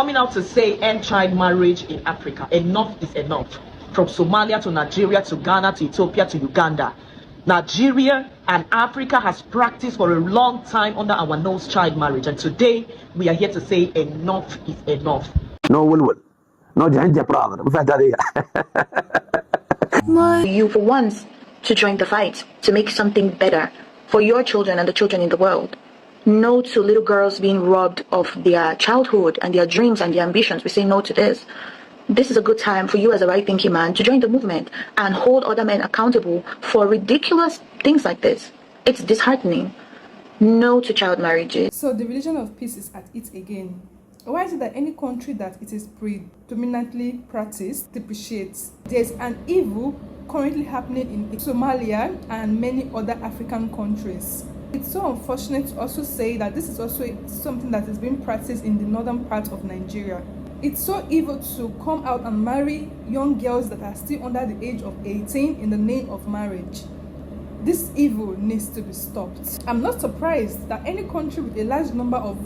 Coming out to say end child marriage in Africa. Enough is enough. From Somalia to Nigeria to Ghana to Ethiopia to Uganda. Nigeria and Africa has practiced for a long time under our nose child marriage. And today we are here to say enough is enough. No will. No janja brother. You for once to join the fight, to make something better for your children and the children in the world. No to little girls being robbed of their childhood and their dreams and their ambitions. We say no to this. This is a good time for you as a right-thinking man to join the movement and hold other men accountable for ridiculous things like this. It's disheartening. No to child marriages. So the religion of peace is at it again. Why is it that any country that it is predominantly practiced depreciates? There's an evil currently happening in Somalia and many other African countries. It's so unfortunate to also say that this is also something that is being practiced in the northern part of Nigeria. It's so evil to come out and marry young girls that are still under the age of 18 in the name of marriage. This evil needs to be stopped. I'm not surprised that any country with a large number of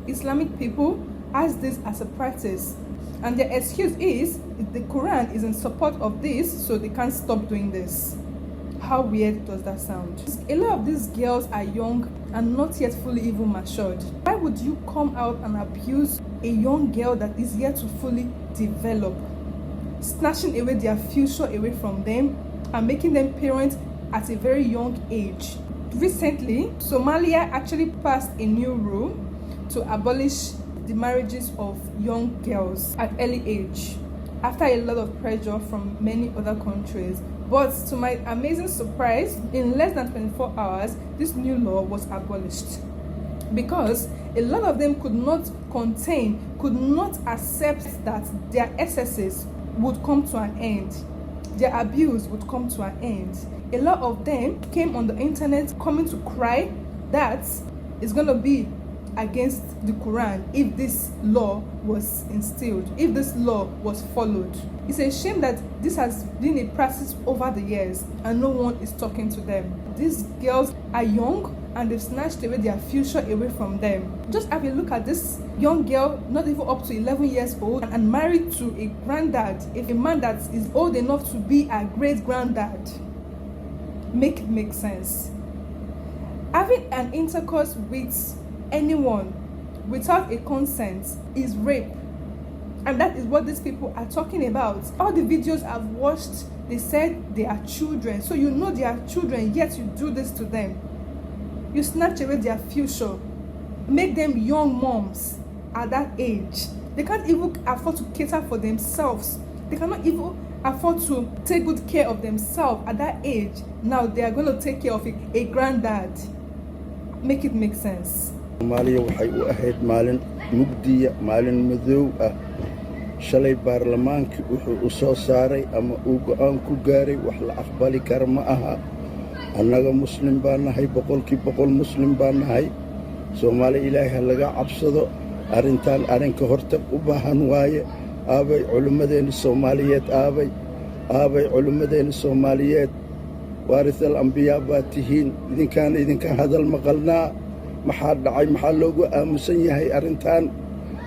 Islamic people has this as a practice. And their excuse is the Quran is in support of this, so they can't stop doing this. How weird does that sound? A lot of these girls are young and not yet fully even matured. Why would you come out and abuse a young girl that is yet to fully develop, snatching away their future away from them and making them parents at a very young age? Recently, Somalia actually passed a new rule to abolish the marriages of young girls at early age after a lot of pressure from many other countries. But to my amazing surprise, in less than 24 hours, this new law was abolished because a lot of them could not accept that their excesses would come to an end, their abuse would come to an end. A lot of them came on the internet coming to cry that it's going to be against the Quran if this law was instilled, if this law was followed. It's a shame that this has been a practice over the years and no one is talking to them. These girls are young and they've snatched away their future away from them. Just have a look at this young girl, not even up to 11 years old, and married to a granddad, a man that is old enough to be a great granddad. Make it make sense. Having an intercourse with anyone without a consent is rape, and that is what these people are talking about. All the videos I've watched, they said they are children, so you know they are children, yet you do this to them. You snatch away their future, make them young moms at that age. They can't even afford to cater for themselves. They cannot even afford to take good care of themselves at that age. Now they are going to take care of a granddad. Make it make sense. Somalia waxay u ahayd maalin mugdiya, maalin madow ah. Shalay baarlamaanka wuxuu u soo saaray ama uu go'aan ku gaaray wax la aqbali karo ma aha. Annaga muslim baan nahay, boqolkiiba muslim baan nahay. Soomaali Ilaahay laga cabsado. Arrintan arrinka hortag u baahan waaye. Aabay culimadeena Soomaaliyeed aabay culimadeena Soomaaliyeed waarithal anbiyaa baa tihiin. idinka hadal maqalnaa. maxaa dhacay, maxaa loogu aamusan yahay arrintan?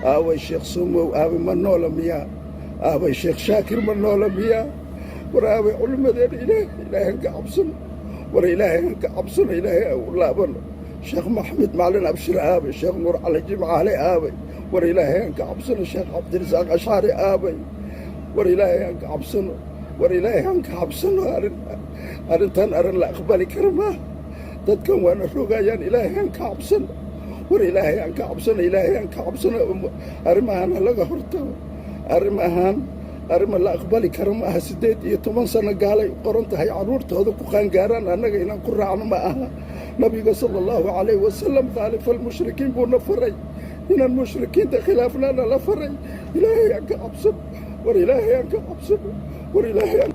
Aaway Sheekh Sumow, aaway ma noola miyaa? Aaway Sheekh Shaakir ma noola miyaa? war aaway culimadeena ilaahay ka cabsano, war ilaahay ka cabsano, ilaahay u laabano. Sheekh Maxamed Macalin Abshir aaway, Sheekh Nuur Cali Jimcaale aaway, war ilaahay ka cabsano. Sheekh Cabdirasaaq Ashari aaway, war ilaahay ka cabsano, war ilaahay ka cabsano. arrintan arrin la aqbali karo maaha. dadkan waana rogayaan, ilaahay aan ka cabsano, war ilaahay aan ka cabsano, ilaahay aan ka cabsano. arrimahan laga hortago, arrima la aqbali karo ma aha. 18 sano gaalay qoran tahay caruurtooda ku qaangaaraan, annaga inaan ku raacno ma aha. nabiga sallallahu alayhi wasallam khaalifal mushrikiin buu na faray, inaan mushrikiinta khilaafnaana la faray. ilaahay aan ka cabsano, war ilaahay aan ka cabsano, war ilaahay aan.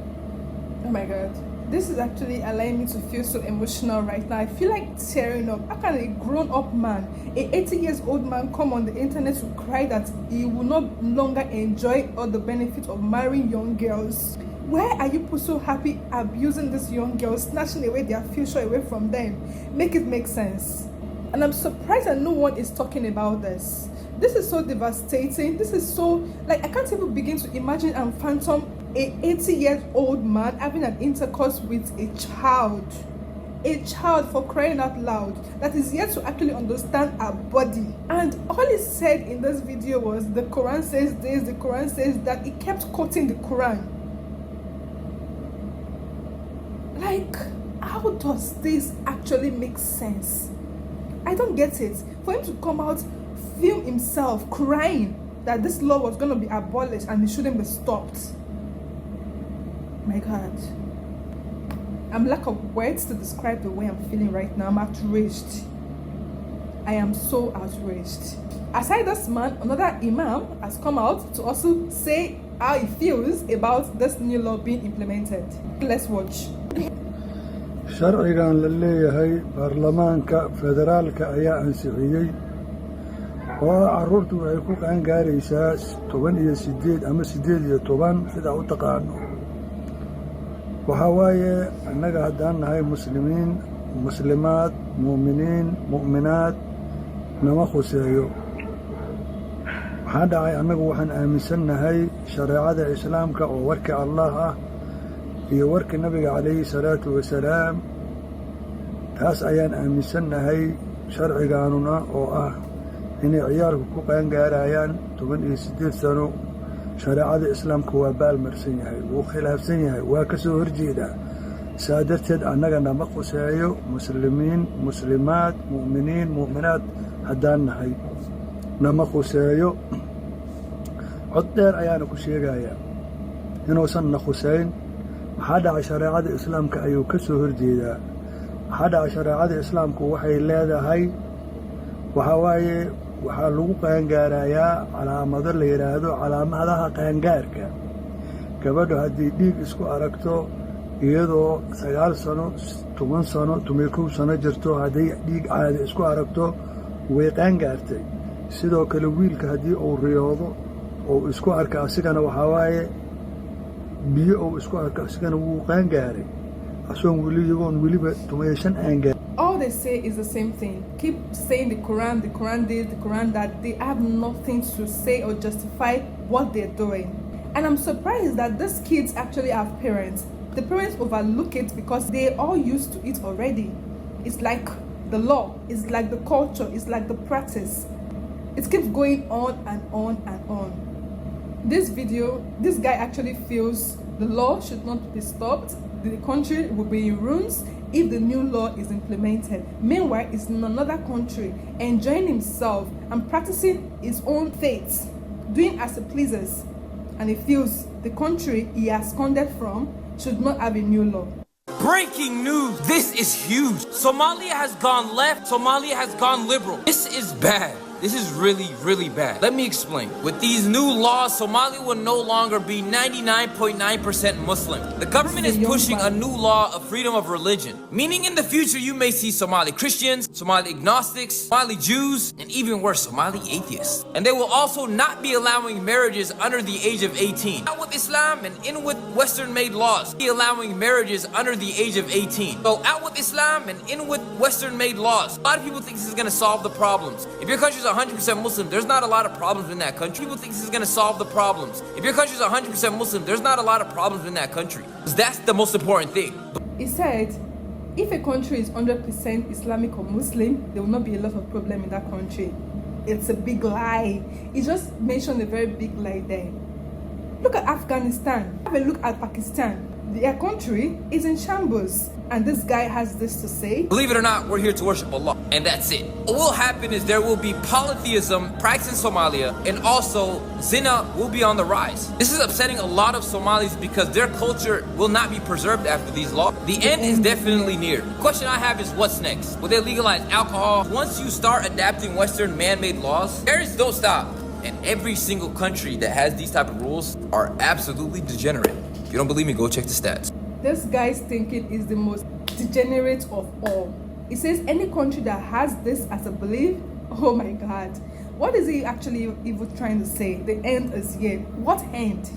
Oh my God. This is actually allowing me to feel so emotional right now. I feel like tearing up. How can a grown-up man, a 80-year-old man, come on the internet to cry that he will no longer enjoy all the benefits of marrying young girls? Why are you so happy abusing these young girls, snatching away their future away from them? Make it make sense. And I'm surprised that no one is talking about this. This is so devastating. This is so, like, I can't even begin to imagine and phantom a 80-year-old man having an intercourse with a child. A child, for crying out loud, that is yet to actually understand our body. And all he said in this video was, the Quran says this, the Quran says that. He kept quoting the Quran. Like, how does this actually make sense? I don't get it. For him to come out, film himself crying that this law was going to be abolished and it shouldn't be stopped. My God. I'm lack of words to describe the way I'm feeling right now. I'm outraged. I am so outraged. Aside this man, another imam has come out to also say how he feels about this new law being implemented. Let's watch. sharcigan la leeyahay baarlamaanka federaalka ayaa ansixiyey oo carruurtu waxay ku qaangaaraysaa 18 ama 18 sida u taqaano. waxaa waaye annaga haddaan nahay muslimiin muslimaad mu'miniin mu'minaad nama khuseeyo. waxaa dhacay annagu waxaan aaminsannahay shareecada islaamka oo warka allah ah iyo warka nabiga calayhi salaatu wasalaam. taas ayaan aaminsannahay. sharcigaanuna oo ah inay ciyaalku ku qaangaarayaan 18 sano shareecada islaamka waa baalmarsan yahay, wuu khilaafsan yahay, waa ka soo horjeedaa. saa darteed annaga nama khuseeyo muslimiin muslimaad mu'miniin mu'minaad haddaan nahay nama khuseeyo. cod dheer ayaana ku sheegayaa inuusan na khuseyn. waxaa dhacay shareecada islaamka ayuu ka soo horjeedaa. waxaa dhacay shareecada islaamku waxay leedahay waxaa waaye waxaa lagu qaangaarayaa calaamado la yidhaahdo calaamadaha qaangaarka. gabadhu haddii dhiig isku aragto iyadoo 9 sano 10 sano 11 sano jirto, hadday dhiig caadi isku aragto way qaangaartay. sidoo kale wiilka haddii uu riyoodo oo isku arka asigana waxaa waaye biyo uu isku arka asigana wuu qaangaaray asoon weliba 15 aan gaarin. All they say is the same thing. Keep saying the Quran this, the Quran that. They have nothing to say or justify what they're doing. And I'm surprised that these kids actually have parents. The parents overlook it because they're all used to it already. It's like the law, it's like the culture, it's like the practice. It keeps going on and on and on. This video, this guy actually feels the law should not be stopped. The country will be in ruins if the new law is implemented. Meanwhile, he's in another country, enjoying himself and practicing his own faith, doing as he pleases. And he feels the country he has absconded from should not have a new law. Breaking news! This is huge. Somalia has gone left. Somalia has gone liberal. This is bad. This is really, really bad. Let me explain. With these new laws, Somalia will no longer be 99.9% Muslim. The government is pushing a new law of freedom of religion, meaning in the future you may see Somali Christians, Somali agnostics, Somali Jews, and even worse, Somali atheists. And they will also not be allowing marriages under the age of 18. Out with Islam and in with Western-made laws. Be allowing marriages under the age of 18. So out with Islam and in with Western-made laws. A lot of people think this is going to solve the problems. If your country's 100% Muslim, there's not a lot of problems in that country. People think this is going to solve the problems. If your country's 100% Muslim, there's not a lot of problems in that country. That's the most important thing. He said, if a country is 100% Islamic or Muslim, there will not be a lot of problem in that country. It's a big lie. He just mentioned a very big lie there. Look at Afghanistan. Have a look at Pakistan. Their country is in shambles. And this guy has this to say. Believe it or not, we're here to worship Allah. And that's it. What will happen is there will be polytheism practiced in Somalia, and also zina will be on the rise. This is upsetting a lot of Somalis because their culture will not be preserved after these laws. The end is definitely near. The question I have is what's next? Will they legalize alcohol? Once you start adapting Western man-made laws, terrorists don't stop. And every single country that has these type of rules are absolutely degenerate. If you don't believe me, go check the stats. This guy's thinking is the most degenerate of all. He says any country that has this as a belief, oh my God. What is he actually even trying to say? The end is here. What end?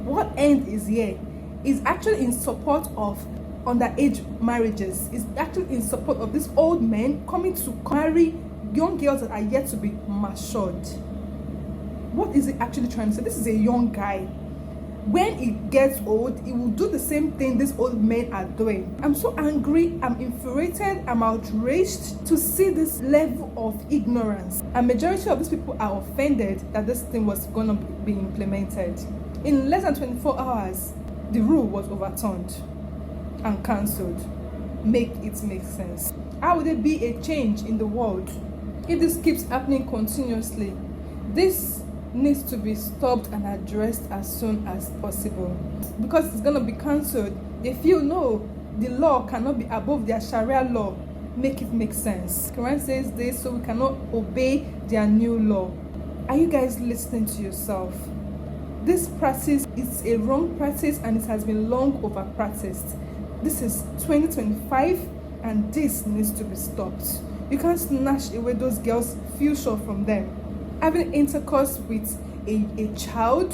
What end is here? He's actually in support of underage marriages. He's actually in support of these old men coming to marry young girls that are yet to be matured. What is it actually trying to say? This is a young guy. When he gets old, he will do the same thing these old men are doing. I'm so angry, I'm infuriated, I'm outraged to see this level of ignorance. A majority of these people are offended that this thing was going to be implemented. In less than 24 hours, the rule was overturned and cancelled. Make it make sense. How would there be a change in the world if this keeps happening continuously? This needs to be stopped and addressed as soon as possible, because it's going to be cancelled. They feel no, the law cannot be above their Sharia law. Make it make sense. Quran says this, so we cannot obey their new law. Are you guys listening to yourself? This practice is a wrong practice and it has been long over practiced. This is 2025 and this needs to be stopped. You can't snatch away those girls' future from them. Having intercourse with a child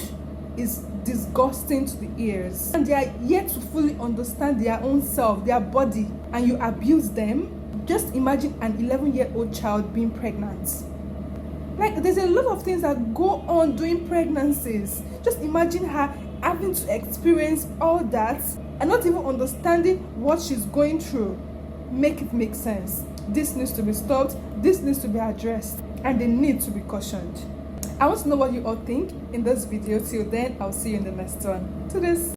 is disgusting to the ears, and they are yet to fully understand their own self, their body, and you abuse them. Just imagine an 11-year-old child being pregnant. Like, there's a lot of things that go on during pregnancies. Just imagine her having to experience all that and not even understanding what she's going through. Make it make sense. This needs to be stopped, this needs to be addressed, and they need to be cautioned. I want to know what you all think in this video. Till then, I'll see you in the next one. To this.